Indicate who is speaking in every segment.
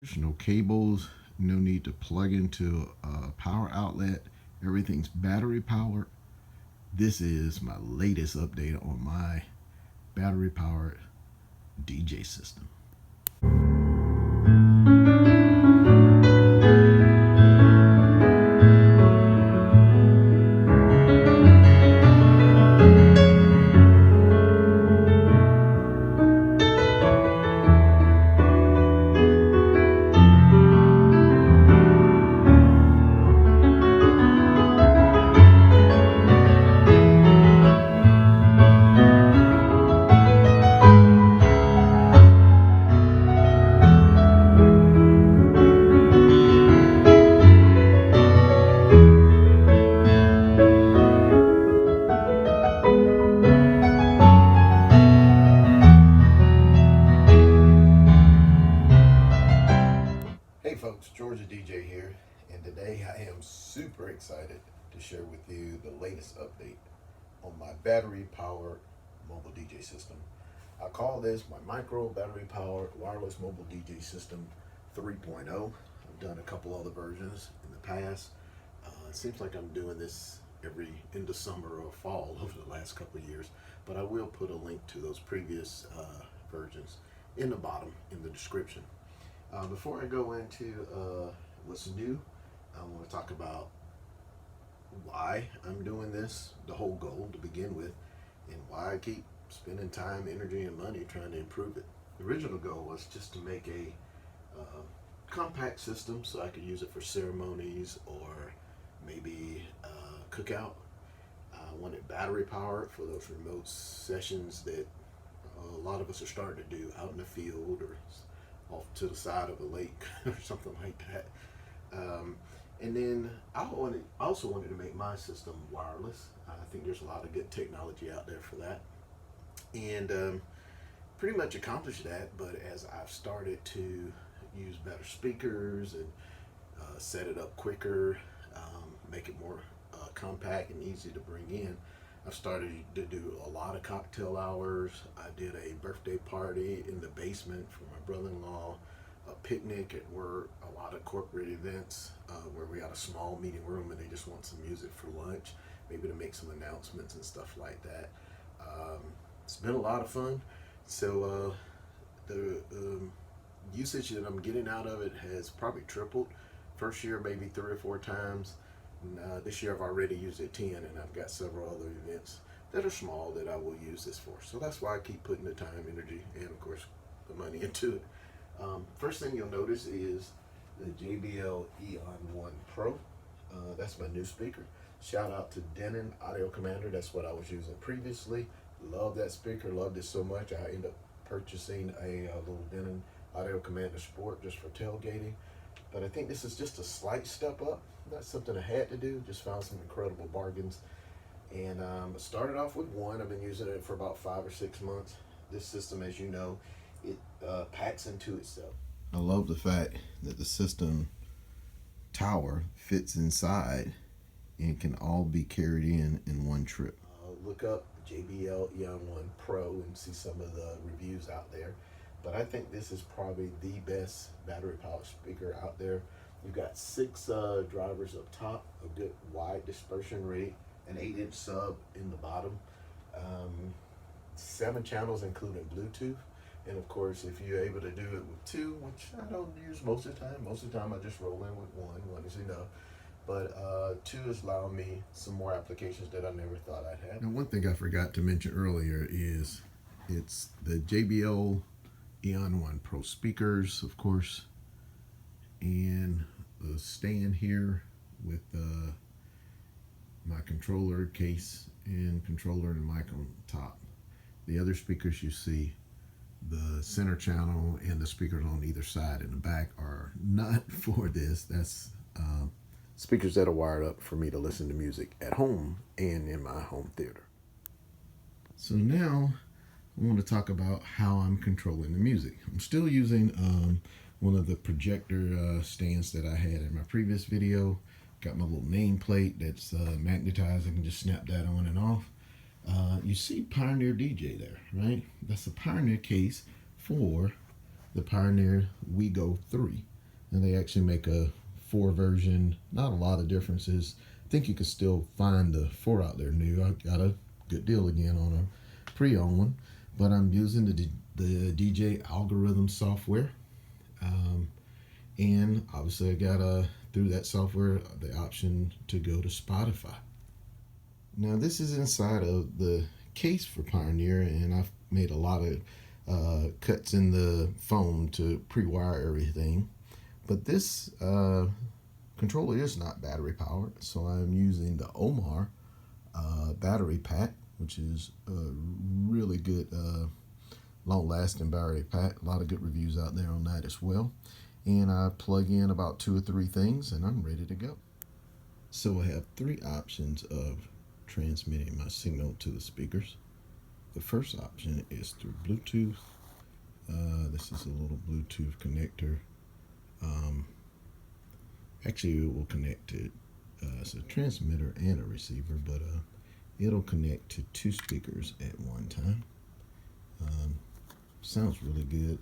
Speaker 1: There's no cables, no need to plug into a power outlet. Everything's battery powered. This is my latest update on my battery powered DJ system. Hey folks, Georgia DJ here, and today I am super excited to share with you the latest update on my battery powered mobile DJ system. I call this my micro battery powered wireless mobile DJ system 3.0. I've done a couple other versions in the past. It seems like I'm doing this every end of summer or fall over the last couple of years, but I will put a link to those previous versions in the bottom in the description. Before I go into what's new, I want to talk about why I'm doing this, the whole goal to begin with, and why I keep spending time, energy, and money trying to improve it. The original goal was just to make a compact system so I could use it for ceremonies or maybe cookout. I wanted battery powered for those remote sessions that a lot of us are starting to do out in the field or off to the side of a lake or something like that. And then I also wanted to make my system wireless. I think there's a lot of good technology out there for that. And pretty much accomplished that, but as I've started to use better speakers and set it up quicker, make it more compact and easy to bring in, I've started to do a lot of cocktail hours. I did a birthday party in the basement for my brother-in-law, a picnic at work, a lot of corporate events where we got a small meeting room and they just want some music for lunch, maybe to make some announcements and stuff like that. It's been a lot of fun. So the usage that I'm getting out of it has probably tripled. First year, maybe 3 or 4 times. This year I've already used it 10, and I've got several other events that are small that I will use this for. So that's why I keep putting the time, energy, and of course the money into it. First thing you'll notice is the JBL Eon One Pro. That's my new speaker. Shout out to Denon Audio Commander. That's what I was using previously. Love that speaker. Loved it so much I ended up purchasing a little Denon Audio Commander Sport just for tailgating. But I think this is just a slight step up. Not something I had to do. Just found some incredible bargains. And started off with one. I've been using it for about 5 or 6 months. This system, as you know, it packs into itself. I love the fact that the system tower fits inside and can all be carried in one trip. Look up JBL Eon One Pro and see some of the reviews out there. But I think this is probably the best battery powered speaker out there. You've got 6 drivers up top, a good wide dispersion rate, an 8-inch sub in the bottom, 7 channels including Bluetooth. And of course, if you're able to do it with 2, which I don't use most of the time I just roll in with one is enough. But 2 is allowing me some more applications that I never thought I'd have. Now, one thing I forgot to mention earlier is it's the JBL Eon One Pro speakers, of course, and the stand here with my controller case and controller and mic on top. The other speakers you see, the center channel and the speakers on either side in the back, are not for this. That's speakers that are wired up for me to listen to music at home and in my home theater. So now I want to talk about how I'm controlling the music. I'm still using one of the projector stands that I had in my previous video. Got my little nameplate that's magnetized. I can just snap that on and off. You see Pioneer DJ there, right? That's a Pioneer case for the Pioneer Wego 3. And they actually make a 4 version, not a lot of differences. I think you can still find the 4 out there new. I got a good deal again on a pre-owned one, but I'm using the DJ algorithm software. And obviously I got through that software the option to go to Spotify. Now this is inside of the case for Pioneer, and I've made a lot of cuts in the phone to pre-wire everything. But this controller is not battery powered, so I'm using the Omar battery pack, which is a really good long-lasting battery pack. A lot of good reviews out there on that as well. And I plug in about 2 or 3 things and I'm ready to go. So I have 3 options of transmitting my signal to the speakers. The first option is through Bluetooth. This is a little Bluetooth connector. Actually it will connect to it's a transmitter and a receiver, but it'll connect to 2 speakers at one time. Sounds really good.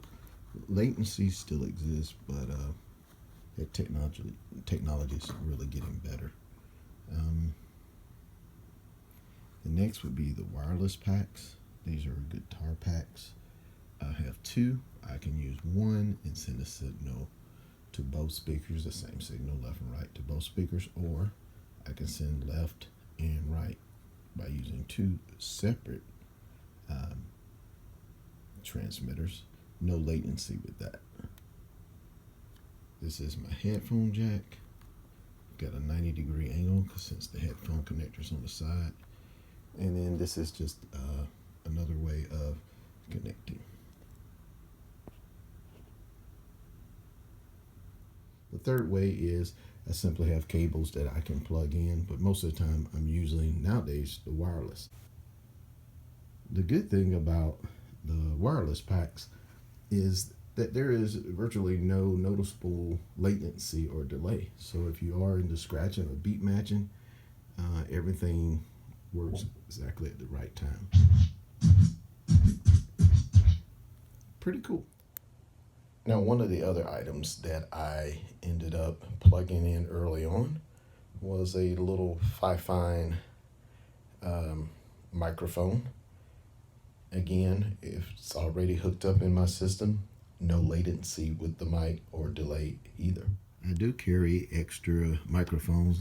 Speaker 1: Latency still exists, but the technology is really getting better. The next would be the wireless packs. These are guitar packs. I have 2. I can use one and send a signal to both speakers, the same signal left and right to both speakers, or I can send left and right by using 2 separate transmitters. No latency with that. This is my headphone jack. Got a 90-degree angle since the headphone connector's on the side. And then this is just another way of connecting. The third way is I simply have cables that I can plug in, but most of the time I'm using nowadays the wireless. The good thing about the wireless packs is that there is virtually no noticeable latency or delay. So if you are into scratching or beat matching, everything works exactly at the right time. Pretty cool. Now, one of the other items that I ended up plugging in early on was a little FiFine microphone. Again, if it's already hooked up in my system, no latency with the mic or delay either. I do carry extra microphones,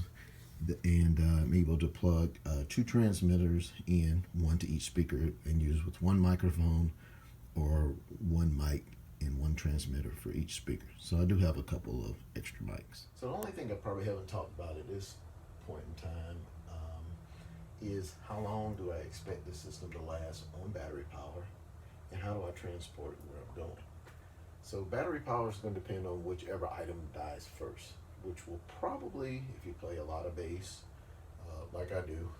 Speaker 1: and I'm able to plug 2 transmitters in, 1 to each speaker, and use with 1 microphone or 1 mic and 1 transmitter for each speaker. So I do have a couple of extra mics. So the only thing I probably haven't talked about at this point in time is how long do I expect the system to last on battery power, and how do I transport it where I'm going. So battery power is going to depend on whichever item dies first, which will probably, if you play a lot of bass, like I do,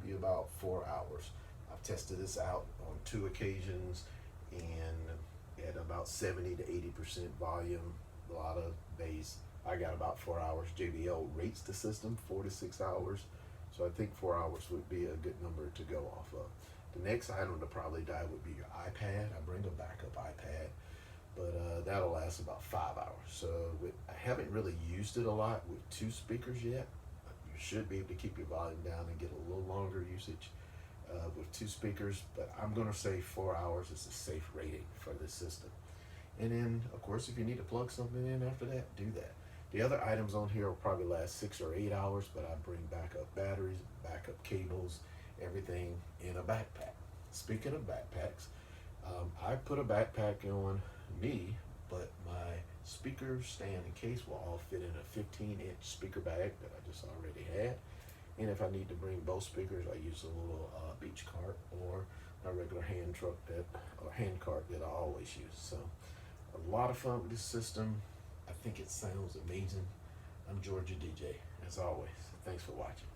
Speaker 1: be about 4 hours. I've tested this out on 2 occasions and at about 70 to 80% volume, a lot of bass. I got about 4 hours. JBL rates the system 4 to 6 hours. So I think 4 hours would be a good number to go off of. The next item to probably die would be your iPad. I bring a backup iPad, but that'll last about 5 hours. So I haven't really used it a lot with 2 speakers yet. You should be able to keep your volume down and get a little longer usage with 2 speakers, but I'm gonna say 4 hours is a safe rating for this system. And then, of course, if you need to plug something in after that, do that. The other items on here will probably last 6 or 8 hours, but I bring backup batteries, backup cables, everything in a backpack. Speaking of backpacks, I put a backpack on me, but my speaker stand and case will all fit in a 15-inch speaker bag that I just already had. And if I need to bring both speakers, I use a little beach cart or my regular hand cart that I always use. So a lot of fun with this system. I think it sounds amazing. I'm Georgia DJ. As always, thanks for watching.